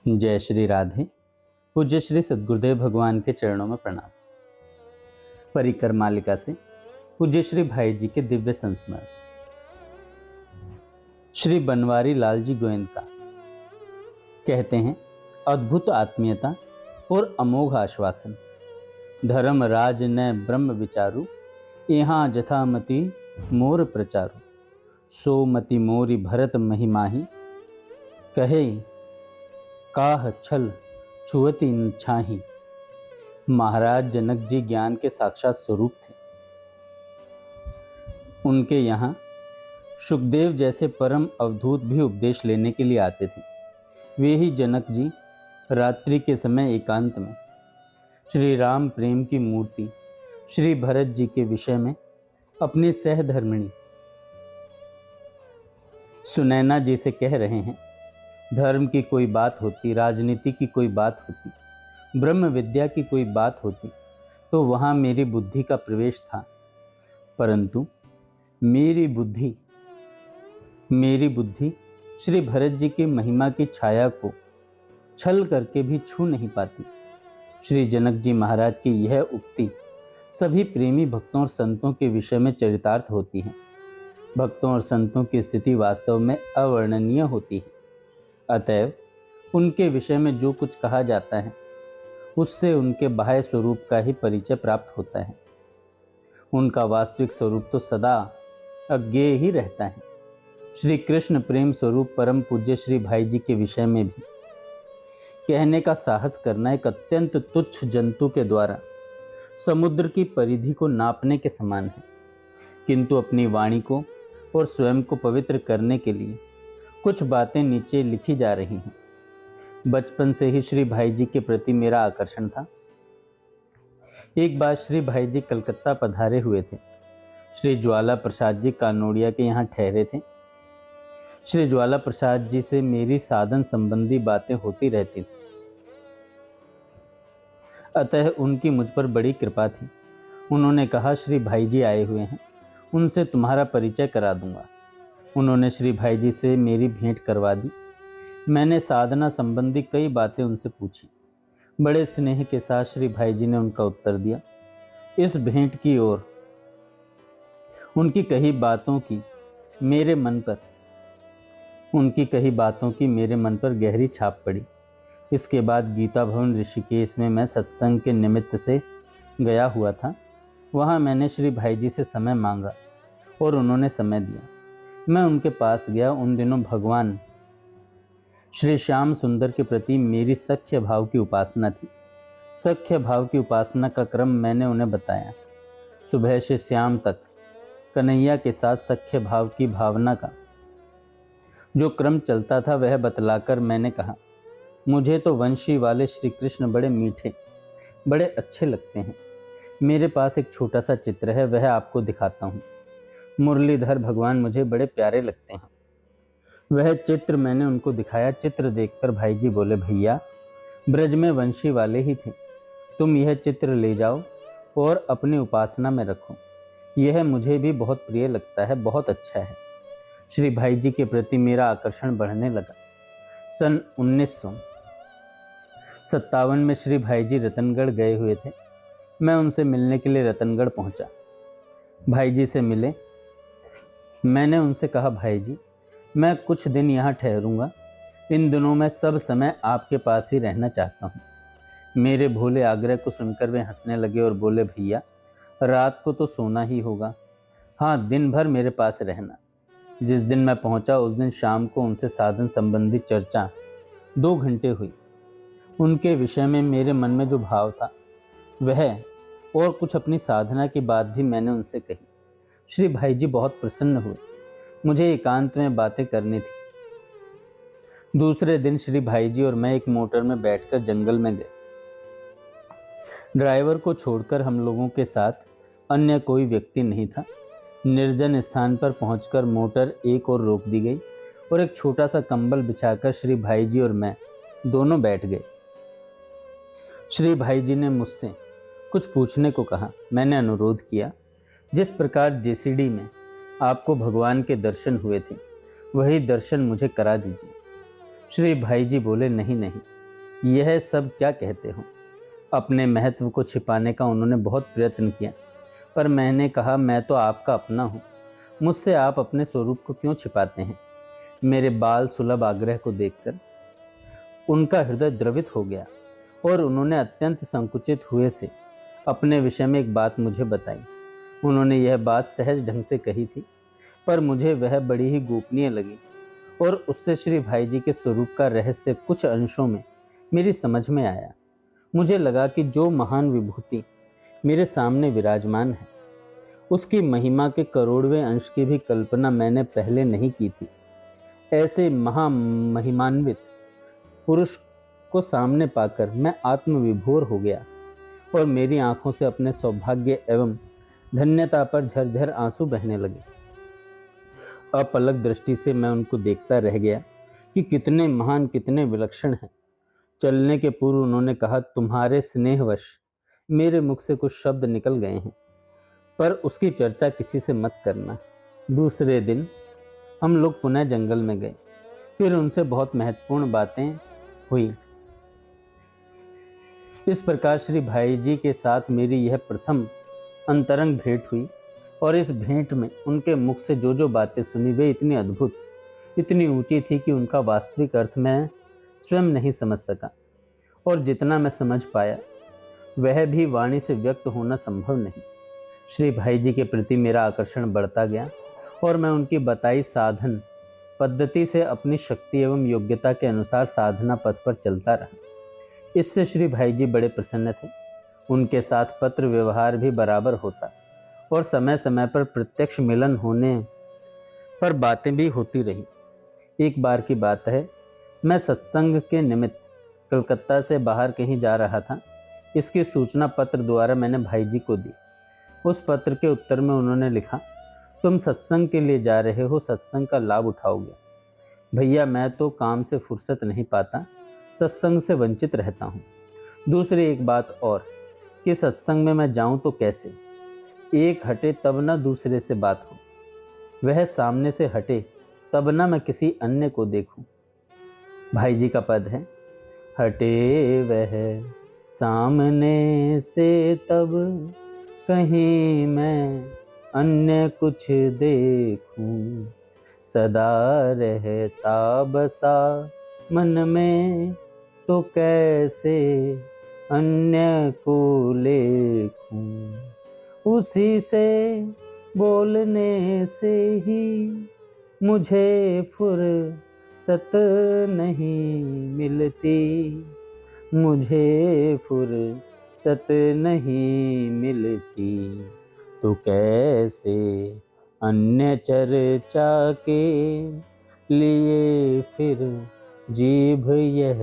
जय श्री राधे। पूज्य श्री सद्गुरुदेव भगवान के चरणों में प्रणाम। परिकर मालिका से पूज्य श्री भाई जी के दिव्य संस्मरण। श्री बनवारी लाल जी गोयनका कहते हैं, अद्भुत आत्मीयता और अमोघ आश्वासन, धर्म राज न ब्रह्म विचारु, यहाँ जथामति मोर प्रचारु, सो मति मोरी भरत महिमाही, कहे काह छल छुअति न छाही। महाराज जनक जी ज्ञान के साक्षात स्वरूप थे। उनके यहाँ सुखदेव जैसे परम अवधूत भी उपदेश लेने के लिए आते थे। वे ही जनक जी रात्रि के समय एकांत में श्री राम प्रेम की मूर्ति श्री भरत जी के विषय में अपनी सहधर्मिणी सुनैना जी से कह रहे हैं, धर्म की कोई बात होती, राजनीति की कोई बात होती, ब्रह्म विद्या की कोई बात होती तो वहाँ मेरी बुद्धि का प्रवेश था, परंतु मेरी बुद्धि श्री भरत जी की महिमा की छाया को छल करके भी छू नहीं पाती। श्री जनक जी महाराज की यह उक्ति सभी प्रेमी भक्तों और संतों के विषय में चरितार्थ होती है। भक्तों और संतों की स्थिति वास्तव में अवर्णनीय होती है। अतएव उनके विषय में जो कुछ कहा जाता है उससे उनके बाह्य स्वरूप का ही परिचय प्राप्त होता है। उनका वास्तविक स्वरूप तो सदा अज्ञेय ही रहता है। श्री कृष्ण प्रेम स्वरूप परम पूज्य श्री भाई जी के विषय में भी कहने का साहस करना एक अत्यंत तुच्छ जंतु के द्वारा समुद्र की परिधि को नापने के समान है। किंतु अपनी वाणी को और स्वयं को पवित्र करने के लिए कुछ बातें नीचे लिखी जा रही हैं। बचपन से ही श्री भाई जी के प्रति मेरा आकर्षण था। एक बार श्री भाई जी कलकत्ता पधारे हुए थे। श्री ज्वाला प्रसाद जी कानोड़िया के यहाँ ठहरे थे। श्री ज्वाला प्रसाद जी से मेरी साधन संबंधी बातें होती रहती थी, अतः उनकी मुझ पर बड़ी कृपा थी। उन्होंने कहा, श्री भाई जी आए हुए हैं, उनसे तुम्हारा परिचय करा दूंगा। उन्होंने श्री भाई जी से मेरी भेंट करवा दी। मैंने साधना संबंधी कई बातें उनसे पूछी। बड़े स्नेह के साथ श्री भाई जी ने उनका उत्तर दिया। इस भेंट की ओर उनकी कही बातों की मेरे मन पर गहरी छाप पड़ी। इसके बाद गीता भवन ऋषिकेश में मैं सत्संग के निमित्त से गया हुआ था। वहाँ मैंने श्री भाई जी से समय मांगा और उन्होंने समय दिया। मैं उनके पास गया। उन दिनों भगवान श्री श्याम सुंदर के प्रति मेरी सख्य भाव की उपासना थी। सख्य भाव की उपासना का क्रम मैंने उन्हें बताया। सुबह से शाम तक कन्हैया के साथ सख्य भाव की भावना का जो क्रम चलता था वह बतलाकर मैंने कहा, मुझे तो वंशी वाले श्री कृष्ण बड़े मीठे, बड़े अच्छे लगते हैं। मेरे पास एक छोटा सा चित्र है, वह आपको दिखाता हूँ। मुरलीधर भगवान मुझे बड़े प्यारे लगते हैं। वह चित्र मैंने उनको दिखाया। चित्र देखकर भाई जी बोले, भैया ब्रज में वंशी वाले ही थे, तुम यह चित्र ले जाओ और अपनी उपासना में रखो। यह मुझे भी बहुत प्रिय लगता है, बहुत अच्छा है। श्री भाई जी के प्रति मेरा आकर्षण बढ़ने लगा। सन 1957 में श्री भाई जी रतनगढ़ गए हुए थे। मैं उनसे मिलने के लिए रतनगढ़ पहुंचा। भाई जी से मिले। मैंने उनसे कहा, भाई जी मैं कुछ दिन यहाँ ठहरूंगा। इन दिनों मैं सब समय आपके पास ही रहना चाहता हूँ। मेरे भोले आग्रह को सुनकर वे हंसने लगे और बोले, भैया रात को तो सोना ही होगा, हाँ दिन भर मेरे पास रहना। जिस दिन मैं पहुँचा उस दिन शाम को उनसे साधन संबंधी चर्चा 2 घंटे हुई। उनके विषय में मेरे मन में जो भाव था वह और कुछ अपनी साधना की बात भी मैंने उनसे कही। श्री भाई जी बहुत प्रसन्न हुए। मुझे एकांत में बातें करनी थी। दूसरे दिन श्री भाई जी और मैं एक मोटर में बैठकर जंगल में गए। ड्राइवर को छोड़कर हम लोगों के साथ अन्य कोई व्यक्ति नहीं था। निर्जन स्थान पर पहुंचकर मोटर एक और रोक दी गई और एक छोटा सा कंबल बिछाकर श्री भाई जी और मैं दोनों बैठ गए। श्री भाई जी ने मुझसे कुछ पूछने को कहा। मैंने अनुरोध किया, जिस प्रकार जेसीडी में आपको भगवान के दर्शन हुए थे वही दर्शन मुझे करा दीजिए। श्री भाई जी बोले, नहीं नहीं, यह सब क्या कहते हो। अपने महत्व को छिपाने का उन्होंने बहुत प्रयत्न किया, पर मैंने कहा, मैं तो आपका अपना हूँ, मुझसे आप अपने स्वरूप को क्यों छिपाते हैं। मेरे बाल सुलभ आग्रह को देखकर उनका हृदय द्रवित हो गया और उन्होंने अत्यंत संकुचित हुए से अपने विषय में एक बात मुझे बताई। उन्होंने यह बात सहज ढंग से कही थी, पर मुझे वह बड़ी ही गोपनीय लगी और उससे श्री भाई जी के स्वरूप का रहस्य कुछ अंशों में मेरी समझ में आया। मुझे लगा कि जो महान विभूति मेरे सामने विराजमान है, उसकी महिमा के करोड़वें अंश की भी कल्पना मैंने पहले नहीं की थी। ऐसे महामहिमान्वित पुरुष को सामने पाकर मैं आत्मविभोर हो गया और मेरी आंखों से अपने सौभाग्य एवं धन्यता पर झरझर आंसू बहने लगे। अपलक दृष्टि से मैं उनको देखता रह गया कि कितने महान, कितने विलक्षण हैं। चलने के पूर्व उन्होंने कहा, तुम्हारे स्नेहवश मेरे मुख से कुछ शब्द निकल गए हैं, पर उसकी चर्चा किसी से मत करना। दूसरे दिन हम लोग पुनः जंगल में गए। फिर उनसे बहुत महत्वपूर्ण बातें हुई। इस प्रकार श्री भाई जी के साथ मेरी यह प्रथम अंतरंग भेंट हुई और इस भेंट में उनके मुख से जो जो बातें सुनी वे इतनी अद्भुत, इतनी ऊंची थी कि उनका वास्तविक अर्थ मैं स्वयं नहीं समझ सका, और जितना मैं समझ पाया वह भी वाणी से व्यक्त होना संभव नहीं। श्री भाई जी के प्रति मेरा आकर्षण बढ़ता गया और मैं उनकी बताई साधन पद्धति से अपनी शक्ति एवं योग्यता के अनुसार साधना पथ पर चलता रहा। इससे श्री भाई जी बड़े प्रसन्न थे। उनके साथ पत्र व्यवहार भी बराबर होता और समय समय पर प्रत्यक्ष मिलन होने पर बातें भी होती रही। एक बार की बात है, मैं सत्संग के निमित्त कलकत्ता से बाहर कहीं जा रहा था। इसकी सूचना पत्र द्वारा मैंने भाई जी को दी। उस पत्र के उत्तर में उन्होंने लिखा, तुम सत्संग के लिए जा रहे हो, सत्संग का लाभ उठाओगे। भैया, मैं तो काम से फुर्सत नहीं पाता, सत्संग से वंचित रहता हूँ। दूसरी एक बात और कि सत्संग में मैं जाऊं तो कैसे। एक हटे तब न दूसरे से बात हो, वह सामने से हटे तब न मैं किसी अन्य को देखूं। भाई जी का पद है, हटे वह सामने से तब कहीं मैं अन्य कुछ देखूं। सदा रहता बसा मन में तो कैसे अन्य को लेखूं। उसी से बोलने से ही मुझे फुर्सत नहीं मिलती, मुझे फुर्सत नहीं मिलती। तो कैसे अन्य चर्चा के लिए फिर जीभ यह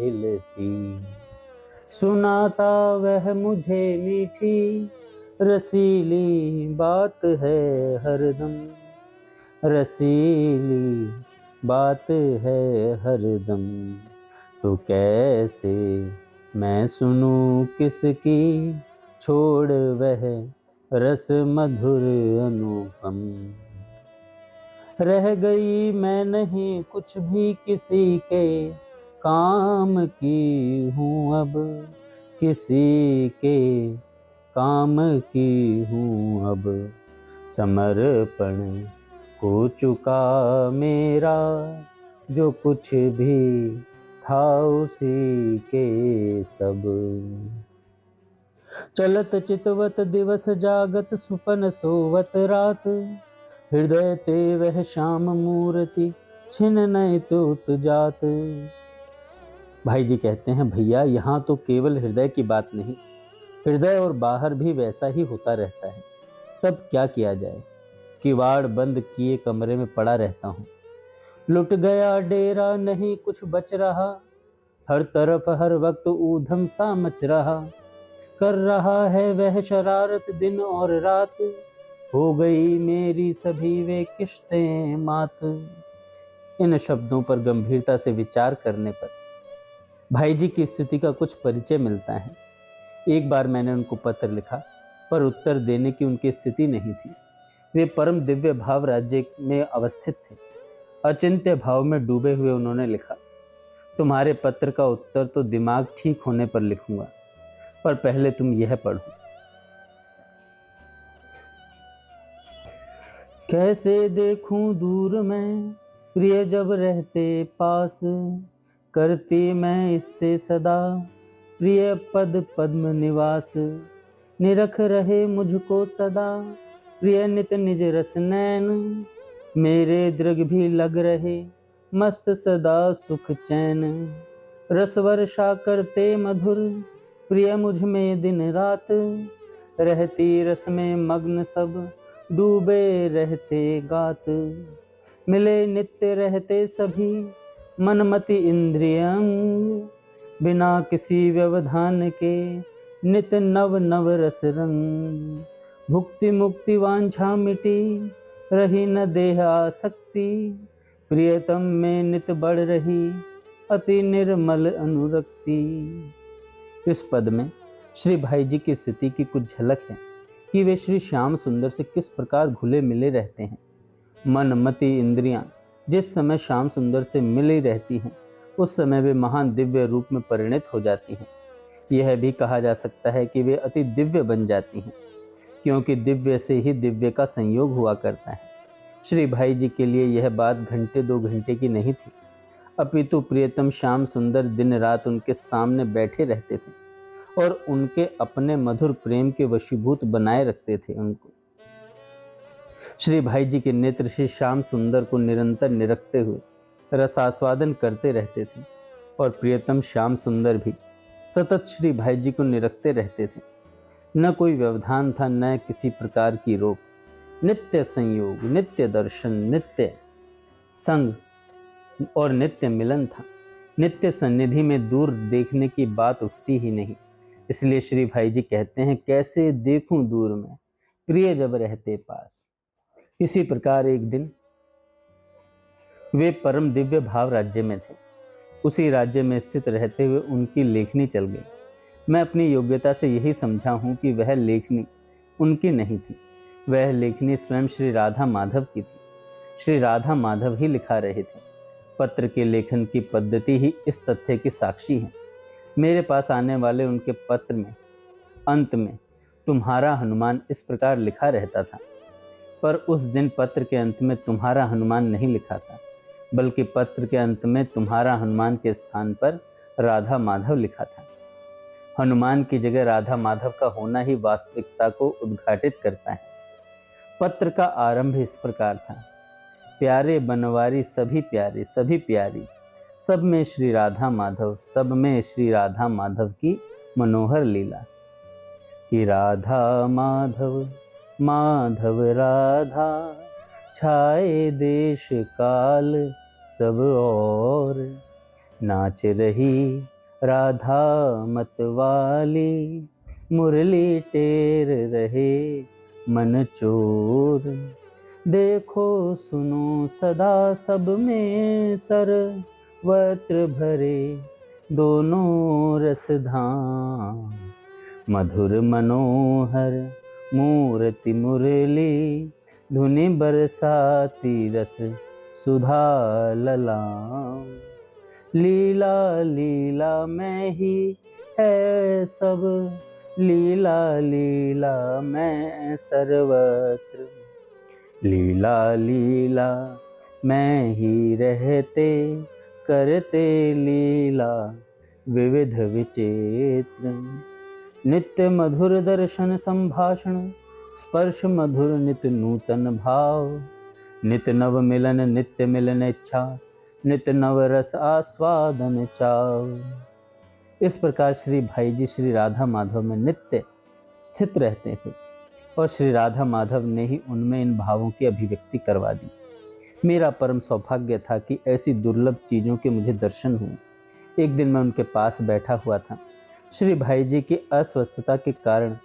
हिलती। सुनाता वह मुझे मीठी रसीली बात है हरदम, रसीली बात है हरदम। तो कैसे मैं सुनूं किसकी, छोड़ वह रस मधुर अनुपम। रह गई मैं नहीं कुछ भी किसी के काम की हूँ, अब किसी के काम की हूँ। अब समर्पण हो चुका मेरा, जो कुछ भी था उसी के सब। चलत चितवत दिवस जागत सुपन सोवत रात, हृदय ते वह श्याम मूर्ति छिन नहीं तुत जात। भाई जी कहते हैं, भैया यहाँ तो केवल हृदय की बात नहीं, हृदय और बाहर भी वैसा ही होता रहता है। तब क्या किया जाए, किवाड़ बंद किए कमरे में पड़ा रहता हूँ। लुट गया डेरा, नहीं कुछ बच रहा, हर तरफ हर वक्त ऊधम सा मच रहा। कर रहा है वह शरारत दिन और रात, हो गई मेरी सभी वे किश्तें मात। इन शब्दों पर गंभीरता से विचार करने पर भाई जी की स्थिति का कुछ परिचय मिलता है। एक बार मैंने उनको पत्र लिखा, पर उत्तर देने की उनकी स्थिति नहीं थी। वे परम दिव्य भाव राज्य में अवस्थित थे। अचिंत्य भाव में डूबे हुए उन्होंने लिखा, तुम्हारे पत्र का उत्तर तो दिमाग ठीक होने पर लिखूंगा, पर पहले तुम यह पढ़ो। कैसे देखूं दूर मैं प्रिय जब रहते पास, करती मैं इससे सदा प्रिय पद पद्म निवास। निरख रहे मुझको सदा प्रिय नित निज रस नैन, मेरे दृग भी लग रहे मस्त सदा सुख चैन। रस वर्षा करते मधुर प्रिय मुझ में दिन रात, रहती रस में मग्न सब डूबे रहते गात। मिले नित्य रहते सभी मनमति इंद्रियंग, बिना किसी व्यवधान के नित नव नव रस रंग। भुक्ति मुक्ति वांछा मिटी रही न देह आसक्ति, प्रियतम में नित बढ़ रही अति निर्मल अनुरक्ति। इस पद में श्री भाई जी की स्थिति की कुछ झलक है कि वे श्री श्याम सुंदर से किस प्रकार घुले मिले रहते हैं। मन मति इंद्रियां जिस समय श्याम सुंदर से मिली रहती हैं, उस समय वे महान दिव्य रूप में परिणित हो जाती हैं। यह भी कहा जा सकता है कि वे अति दिव्य बन जाती हैं, क्योंकि दिव्य से ही दिव्य का संयोग हुआ करता है। श्री भाई जी के लिए यह बात घंटे 2 घंटे की नहीं थी, अपितु प्रियतम श्याम सुंदर दिन रात उनके सामने बैठे रहते थे और उनके अपने मधुर प्रेम के वशीभूत बनाए रखते थे उनको। श्री भाई जी के नेत्र श्री श्याम सुंदर को निरंतर निरखते हुए रसास्वादन करते रहते थे और प्रियतम श्याम सुंदर भी सतत श्री भाई जी को निरखते रहते थे। न कोई व्यवधान था, न किसी प्रकार की रोक। नित्य संयोग, नित्य दर्शन, नित्य संग और नित्य मिलन था। नित्य सन्निधि में दूर देखने की बात उठती ही नहीं। इसलिए श्री भाई जी कहते हैं, कैसे देखूं दूर में प्रिय जब रहते पास। इसी प्रकार एक दिन वे परम दिव्य भाव राज्य में थे। उसी राज्य में स्थित रहते हुए उनकी लेखनी चल गई। मैं अपनी योग्यता से यही समझा हूं कि वह लेखनी उनकी नहीं थी, वह लेखनी स्वयं श्री राधा माधव की थी। श्री राधा माधव ही लिखा रहे थे। पत्र के लेखन की पद्धति ही इस तथ्य की साक्षी है। मेरे पास आने वाले उनके पत्र में अंत में तुम्हारा हनुमान इस प्रकार लिखा रहता था, पर उस दिन पत्र के अंत में तुम्हारा हनुमान नहीं लिखा था, बल्कि पत्र के अंत में तुम्हारा हनुमान के स्थान पर राधा माधव लिखा था। हनुमान की जगह राधा माधव का होना ही वास्तविकता को उद्घाटित करता है। पत्र का आरंभ इस प्रकार था, प्यारे बनवारी सभी प्यारे सभी प्यारी, सब में श्री राधा माधव, सब में श्री राधा माधव की मनोहर लीला। कि राधा माधव माधव राधा, छाए देश काल सब और, नाच रही राधा मतवाली, मुरली टेर रहे मन चोर। देखो सुनो सदा सब में सर्वत्र भरे, दोनों रसधाम, मधुर मनोहर मूर्ति मुरली, धुनि बरसाती रस सुधा ललाम। लीला लीला में ही है सब, लीला लीला में सर्वत्र, लीला लीला में ही रहते, करते लीला विविध विचित्र। नित्य मधुर दर्शन संभाषण, स्पर्श मधुर नित नूतन भाव, नित नव मिलन नित्य मिलन इच्छा, नित नव रस आस्वादन चाव। इस प्रकार श्री भाई जी श्री राधा माधव में नित्य स्थित रहते थे और श्री राधा माधव ने ही उनमें इन भावों की अभिव्यक्ति करवा दी। मेरा परम सौभाग्य था कि ऐसी दुर्लभ चीज़ों के मुझे दर्शन हुए। एक दिन मैं उनके पास बैठा हुआ था। श्री भाई जी की अस्वस्थता के कारण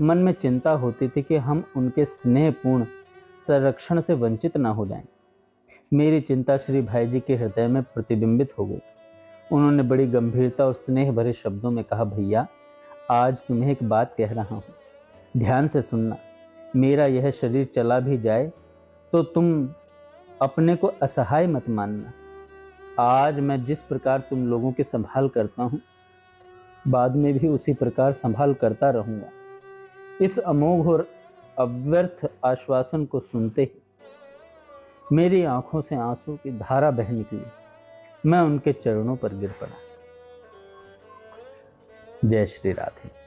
मन में चिंता होती थी कि हम उनके स्नेहपूर्ण संरक्षण से वंचित न हो जाएं। मेरी चिंता श्री भाई जी के हृदय में प्रतिबिंबित हो गई। उन्होंने बड़ी गंभीरता और स्नेह भरे शब्दों में कहा, भैया आज तुम्हें एक बात कह रहा हूँ, ध्यान से सुनना। मेरा यह शरीर चला भी जाए तो तुम अपने को असहाय मत मानना। आज मैं जिस प्रकार तुम लोगों की संभाल करता हूं, बाद में भी उसी प्रकार संभाल करता रहूंगा। इस अमोघ और अव्यर्थ आश्वासन को सुनते ही मेरी आंखों से आंसू की धारा बह निकली। मैं उनके चरणों पर गिर पड़ा। जय श्री राधे।